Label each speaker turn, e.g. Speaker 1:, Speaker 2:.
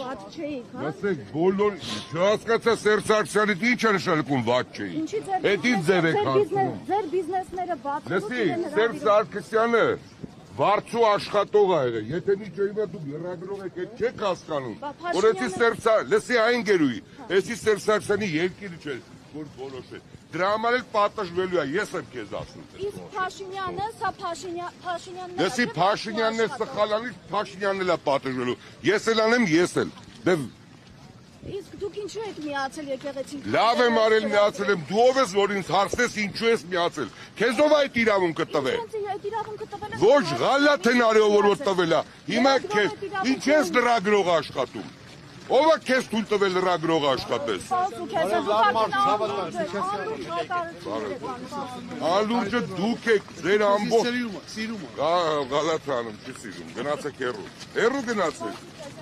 Speaker 1: վատ չէիք, հա։
Speaker 2: Լսեք, բոլոր չհասկացա Սերժ Սարգսյանից ինչ է նշանակում վատ չէի։ Էդի ձև եք հասնում։
Speaker 1: Ձեր բիզնեսները բացելու
Speaker 2: Լսի, Սերժ Սարգսյանը վարձու աշխատող ա եղել, եթե մի ջոյմա դուք լրագրող եք, էդ չեք հասկանում, որ էսի լսի այն գերուի, էսի Սերժ Սարգսյանի երկիրը չէ, որ որոշ է, դրա համար էլ պատժվելու է, ես եմ քեզ ասում։
Speaker 1: Իսկ Փաշինյանը, սա Փաշինյանն է։
Speaker 2: Լսի, Փաշինյանն է սխալանից, Փաշինյանն էլ է պատժվելու, ես էլ անեմ, ես էլ,
Speaker 1: Իսկ դուք ինչու եք միացել եկեղեցին։
Speaker 2: Լավ եմ արել միացել եմ, դու ով ես, որ ինձ հարցնես ինչու ես միացել, քեզ ով այդ իրավունքը տվել։ Ոչ, գալաթեն արի ով որ տվել է, հիմա քեզ, ինչ ես լրագրող աշխատում, ով է քեզ թույլ տվել լրագրող աշխատես։ Անլուրջը դուք եք, ձեր ամբողջ գալաթանում չի սիրում, գնացեք հեռու գնացեք։